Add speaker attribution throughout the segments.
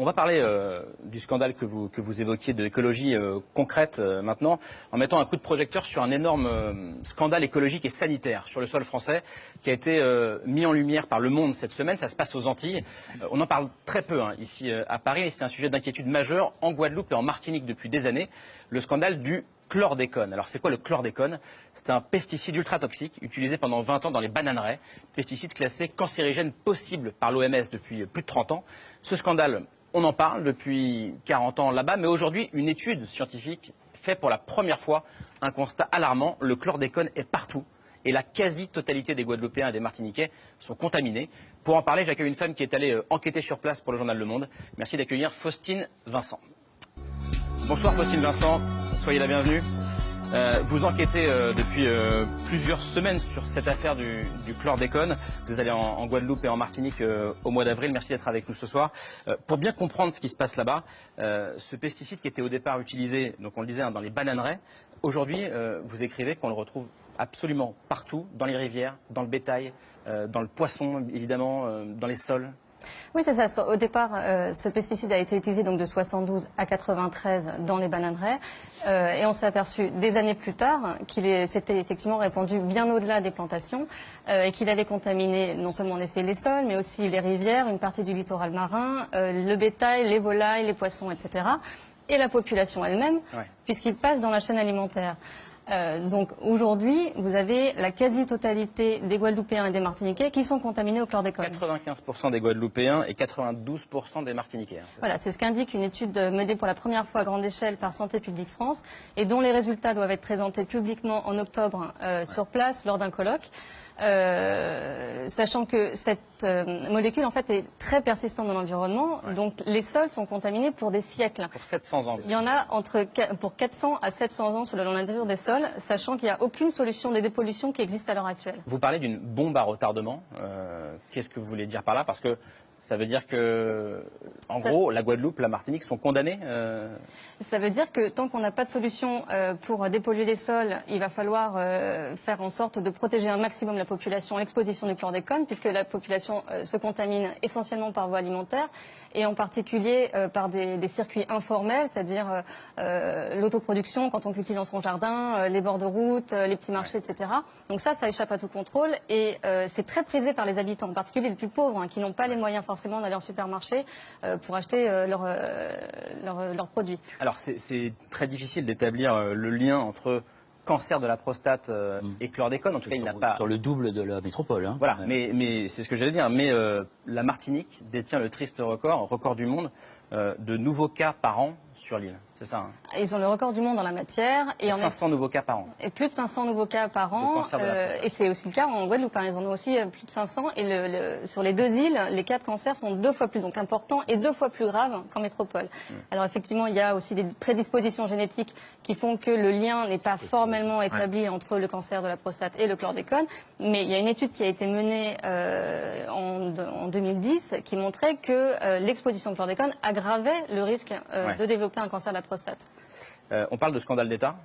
Speaker 1: On va parler du scandale que vous évoquiez de l'écologie concrète maintenant, en mettant un coup de projecteur sur un énorme scandale écologique et sanitaire sur le sol français qui a été mis en lumière par Le Monde cette semaine. Ça se passe aux Antilles. On en parle très peu ici à Paris, et c'est un sujet d'inquiétude majeure en Guadeloupe et en Martinique depuis des années. Le scandale du chlordécone. Alors c'est quoi le chlordécone? C'est un pesticide ultra toxique utilisé pendant 20 ans dans les bananeraies, pesticide classé cancérigène possible par l'OMS depuis plus de 30 ans. Ce scandale, on en parle depuis 40 ans là-bas, mais aujourd'hui, une étude scientifique fait pour la première fois un constat alarmant. Le chlordécone est partout et la quasi-totalité des Guadeloupéens et des Martiniquais sont contaminés. Pour en parler, j'accueille une femme qui est allée enquêter sur place pour le journal Le Monde. Merci d'accueillir Faustine Vincent. Bonsoir Faustine Vincent, soyez la bienvenue. Vous enquêtez depuis plusieurs semaines sur cette affaire du chlordécone. Vous êtes allé en Guadeloupe et en Martinique au mois d'avril. Merci d'être avec nous ce soir. Pour bien comprendre ce qui se passe là-bas, ce pesticide qui était au départ utilisé, donc on le disait, dans les bananeraies, aujourd'hui vous écrivez qu'on le retrouve absolument partout, dans les rivières, dans le bétail, dans le poisson évidemment, dans les sols.
Speaker 2: Oui, c'est ça. Au départ, ce pesticide a été utilisé donc de 72 à 93 dans les bananeraies. Et on s'est aperçu des années plus tard qu'il s'était effectivement répandu bien au-delà des plantations et qu'il avait contaminé non seulement en effet les sols, mais aussi les rivières, une partie du littoral marin, le bétail, les volailles, les poissons, etc. Et la population elle-même, puisqu'il passe dans la chaîne alimentaire. Donc aujourd'hui, vous avez la quasi-totalité des Guadeloupéens et des Martiniquais qui sont contaminés au chlordécone.
Speaker 1: 95% des Guadeloupéens et 92% des Martiniquais.
Speaker 2: Voilà, c'est ce qu'indique une étude menée pour la première fois à grande échelle par Santé publique France et dont les résultats doivent être présentés publiquement en octobre sur place lors d'un colloque. Sachant que cette molécule en fait est très persistante dans l'environnement, donc les sols sont contaminés pour des siècles.
Speaker 1: Pour 700 ans.
Speaker 2: Il y en a pour 400 à 700 ans selon la nature des sols, sachant qu'il n'y a aucune solution de dépollution qui existe à l'heure actuelle.
Speaker 1: Vous parlez d'une bombe à retardement. Qu'est-ce que vous voulez dire par là? Parce que ça veut dire que, en gros, la Guadeloupe, la Martinique sont condamnées
Speaker 2: Ça veut dire que tant qu'on n'a pas de solution pour dépolluer les sols, il va falloir faire en sorte de protéger un maximum la population à l'exposition du chlordécone, puisque la population se contamine essentiellement par voie alimentaire, et en particulier par des circuits informels, c'est-à-dire l'autoproduction quand on cultive dans son jardin, les bords de route, les petits marchés, etc. Donc ça échappe à tout contrôle, et c'est très prisé par les habitants, en particulier les plus pauvres, qui n'ont pas les moyens forcément d'aller en supermarché pour acheter leurs produits.
Speaker 1: Alors c'est très difficile d'établir le lien entre cancer de la prostate et chlordécone. En tout cas, il n'a pas...
Speaker 3: Sur le double de la métropole. Hein,
Speaker 1: voilà, mais c'est ce que j'allais dire. Mais la Martinique détient le triste record du monde, de nouveaux cas par an sur l'île. C'est ça, hein?
Speaker 2: Ils ont le record du monde dans la matière. Et
Speaker 1: 500 nouveaux cas par an.
Speaker 2: Et plus de 500 nouveaux cas par an. Et c'est aussi le cas en Guadeloupe. Ils en ont aussi plus de 500. Et sur les deux îles, les cas de cancer sont 2 fois plus importants et 2 fois plus graves qu'en métropole. Alors effectivement, il y a aussi des prédispositions génétiques qui font que le lien n'est pas formellement établi entre le cancer de la prostate et le chlordécone. Mais il y a une étude qui a été menée en 2010 qui montrait que l'exposition au chlordécone aggravait le risque de développer un cancer de la prostate.
Speaker 1: On parle de scandale d'État.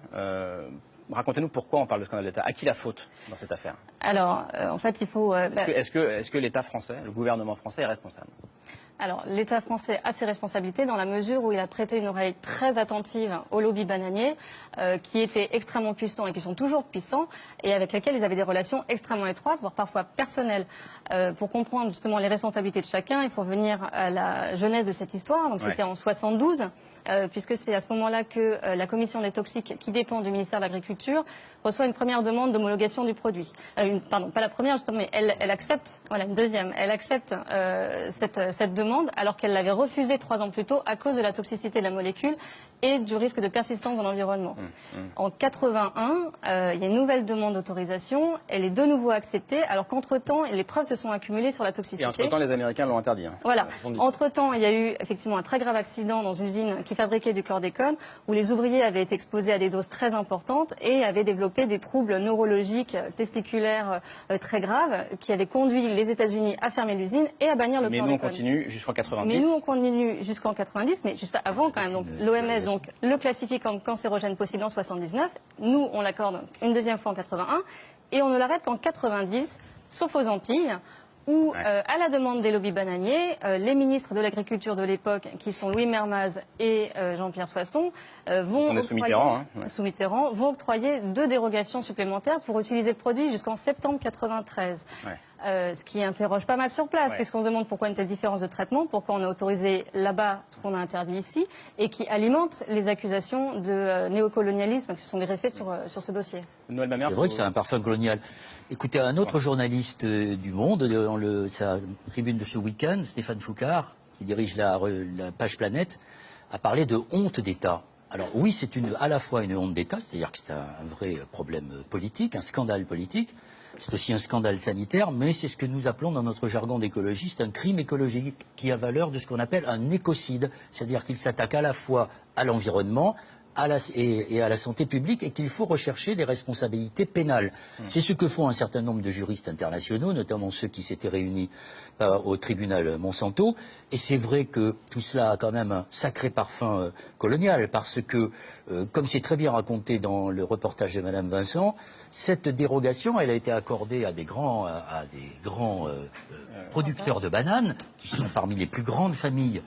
Speaker 1: Racontez-nous pourquoi on parle de scandale d'État. À qui la faute dans cette affaire?
Speaker 2: Alors, en fait, il faut...
Speaker 1: Est-ce que l'État français, le gouvernement français est responsable?
Speaker 2: Alors, l'État français a ses responsabilités dans la mesure où il a prêté une oreille très attentive au lobby bananier, qui étaient extrêmement puissants et qui sont toujours puissants, et avec lesquels ils avaient des relations extrêmement étroites, voire parfois personnelles. Pour comprendre justement les responsabilités de chacun, il faut revenir à la genèse de cette histoire. Donc, c'était en 72, puisque c'est à ce moment-là que la commission des toxiques, qui dépend du ministère de l'Agriculture, reçoit une première demande d'homologation du produit. Pardon, pas la première justement, mais elle accepte, voilà, une deuxième, elle accepte cette demande, alors qu'elle l'avait refusée 3 ans plus tôt à cause de la toxicité de la molécule et du risque de persistance dans l'environnement. En 81, il y a une nouvelle demande d'autorisation, elle est de nouveau acceptée, alors qu'entre-temps, les preuves se sont accumulées sur la toxicité.
Speaker 1: Et entre-temps, les Américains l'ont interdit. Hein.
Speaker 2: Voilà. Entre-temps, il y a eu effectivement un très grave accident dans une usine qui fabriquait du chlordécone, où les ouvriers avaient été exposés à des doses très importantes et avaient développé des troubles neurologiques, testiculaires très graves, qui avaient conduit les États-Unis à fermer l'usine et à bannir le chlordécone.
Speaker 1: Mais nous, on continue jusqu'en 90.
Speaker 2: Mais nous, on continue jusqu'en 90, mais juste avant quand même. Donc l'OMS le classifie comme cancérogène possible en 79. Nous, on l'accorde une deuxième fois en 81. Et on ne l'arrête qu'en 90, sauf aux Antilles, où, à la demande des lobbies bananiers, les ministres de l'Agriculture de l'époque, qui sont Louis Mermaz et Jean-Pierre Soisson, vont octroyer 2 dérogations supplémentaires pour utiliser le produit jusqu'en septembre 1993.
Speaker 1: Ouais.
Speaker 2: Ce qui interroge pas mal sur place,
Speaker 1: Ouais.
Speaker 2: puisqu'on se demande pourquoi une telle différence de traitement, pourquoi on a autorisé là-bas ce qu'on a interdit ici, et qui alimente les accusations de néocolonialisme qui se sont greffées sur ce dossier.
Speaker 1: Noël Mamère,
Speaker 3: C'est vrai que c'est un parfum colonial. Écoutez, un autre journaliste du Monde, dans sa tribune de ce week-end, Stéphane Foucard, qui dirige la page Planète, a parlé de honte d'État. Alors oui, c'est à la fois une honte d'État, c'est-à-dire que c'est un vrai problème politique, un scandale politique. C'est aussi un scandale sanitaire, mais c'est ce que nous appelons dans notre jargon d'écologiste un crime écologique qui a valeur de ce qu'on appelle un écocide, c'est-à-dire qu'il s'attaque à la fois à l'environnement et à la santé publique et qu'il faut rechercher des responsabilités pénales. C'est ce que font un certain nombre de juristes internationaux, notamment ceux qui s'étaient réunis au tribunal Monsanto. Et c'est vrai que tout cela a quand même un sacré parfum colonial parce que, comme c'est très bien raconté dans le reportage de Madame Vincent, cette dérogation, elle a été accordée à des grands producteurs de bananes, qui sont parmi les plus grandes familles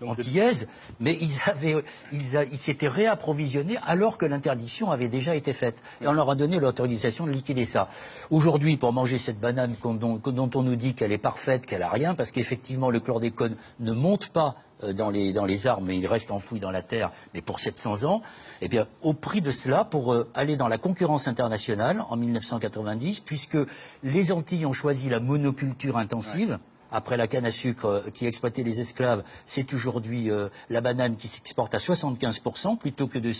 Speaker 3: antillaises, mais ils s'étaient réapprovisionnés alors que l'interdiction avait déjà été faite. Et on leur a donné l'autorisation de liquider ça. Aujourd'hui, pour manger cette banane dont on nous dit qu'elle est parfaite, qu'elle n'a rien, parce qu'effectivement le chlordécone ne monte pas dans les arbres, mais il reste enfoui dans la terre, mais pour 700 ans, eh bien, au prix de cela, pour aller dans la concurrence internationale en 1990, puisque les Antilles ont choisi la monoculture intensive, après la canne à sucre qui exploitait les esclaves, c'est aujourd'hui la banane qui s'exporte à 75%, plutôt que de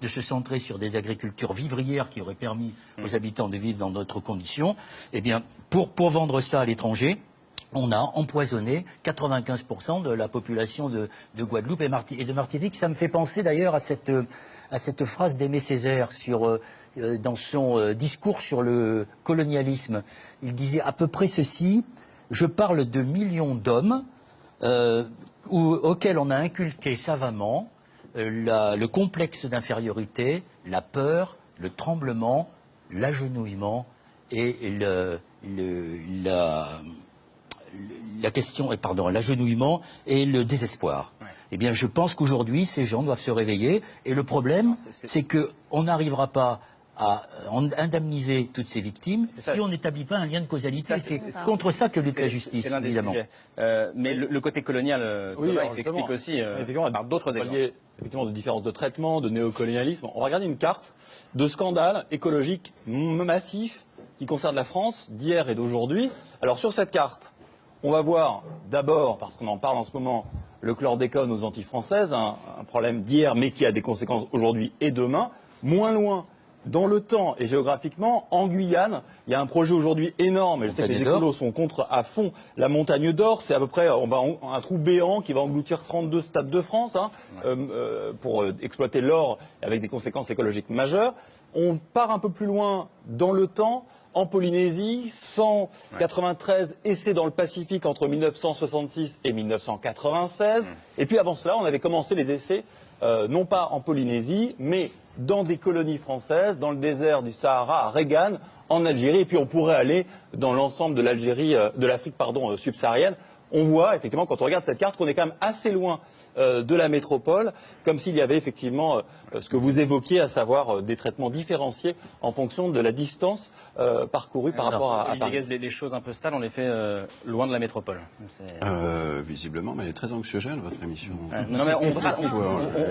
Speaker 3: se centrer sur des agricultures vivrières qui auraient permis aux habitants de vivre dans d'autres conditions. Eh bien, pour vendre ça à l'étranger, on a empoisonné 95% de la population de Guadeloupe et de Martinique. Ça me fait penser d'ailleurs à cette phrase d'Aimé Césaire dans son discours sur le colonialisme. Il disait à peu près ceci: je parle de millions d'hommes auxquels on a inculqué savamment le complexe d'infériorité, la peur, le tremblement, l'agenouillement et l'agenouillement et le désespoir. Ouais. Eh bien, je pense qu'aujourd'hui, ces gens doivent se réveiller. Et le problème, c'est qu'on n'arrivera pas à indemniser toutes ces victimes si on n'établit pas un lien de causalité. C'est contre ça que lutte la justice, évidemment.
Speaker 1: Mais le côté colonial, il s'explique aussi par d'autres exemples.
Speaker 4: Effectivement, de différences de traitement, de néocolonialisme. On va regarder une carte de scandales écologiques massifs qui concernent la France d'hier et d'aujourd'hui. Alors, sur cette carte, on va voir d'abord, parce qu'on en parle en ce moment, le chlordécone aux Antilles françaises, un problème d'hier mais qui a des conséquences aujourd'hui et demain. Moins loin, dans le temps et géographiquement, en Guyane, il y a un projet aujourd'hui énorme, et je sais que les écolos sont contre à fond, la montagne d'or. C'est à peu près un trou béant qui va engloutir 32 stades de France pour exploiter l'or avec des conséquences écologiques majeures. On part un peu plus loin dans le temps. En Polynésie, 193 essais dans le Pacifique entre 1966 et 1996. Et puis avant cela, on avait commencé les essais, non pas en Polynésie, mais dans des colonies françaises, dans le désert du Sahara, à Regan, en Algérie. Et puis on pourrait aller dans l'ensemble de l'Afrique subsaharienne. On voit effectivement, quand on regarde cette carte, qu'on est quand même assez loin de la métropole, comme s'il y avait effectivement ce que vous évoquiez, à savoir des traitements différenciés en fonction de la distance parcourue par rapport à Paris.
Speaker 1: Les choses un peu sales, on les fait loin de la métropole.
Speaker 5: Visiblement, mais elle est très anxiogène, votre émission.
Speaker 1: Non, mais on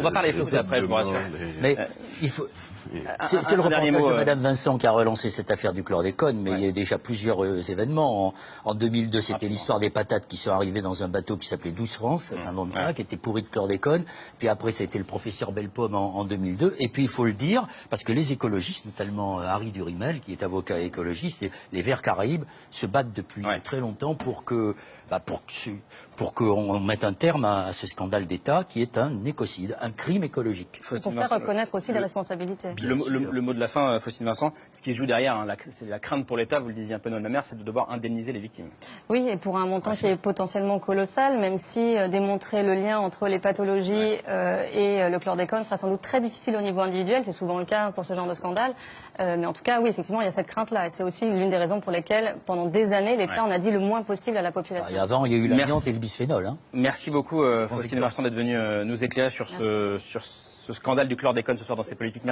Speaker 1: va parler choses après, je vous rassure.
Speaker 3: Mais c'est le reportage de Madame Vincent qui a relancé cette affaire du chlordécone, mais il y a déjà plusieurs événements. En 2002, c'était l'histoire des patates qui sont arrivées dans un bateau qui s'appelait 12 France, à Saint-Mandrin, qui était pourri de chlordécone. Puis après, c'était le professeur Bellepomme en 2002. Et puis, il faut le dire, parce que les écologistes, notamment Harry Durimel, qui est avocat écologiste, et les Verts Caraïbes, se battent depuis très longtemps pour que pour qu'on mette un terme à ce scandale d'État qui est un écocide, un crime écologique.
Speaker 2: Pour faire reconnaître aussi les responsabilités.
Speaker 1: Le mot de la fin, Faustine Vincent, ce qui se joue derrière, hein, c'est la crainte pour l'État, vous le disiez un peu dans la mer, c'est de devoir indemniser les victimes.
Speaker 2: Oui, et pour un montant qui est potentiellement colossal, même si démontrer le lien entre les pathologies et le chlordécone sera sans doute très difficile au niveau individuel, c'est souvent le cas pour ce genre de scandale. Mais en tout cas, oui, effectivement, il y a cette crainte-là. Et c'est aussi l'une des raisons pour lesquelles, pendant des années, l'État en a dit le moins possible à la population.
Speaker 3: Et avant, il y a eu l'amiante et le bisphénol. Hein.
Speaker 1: Merci beaucoup, Faustine Vincent, d'être venue nous éclairer sur ce scandale du chlordécone ce soir dans ces politiques.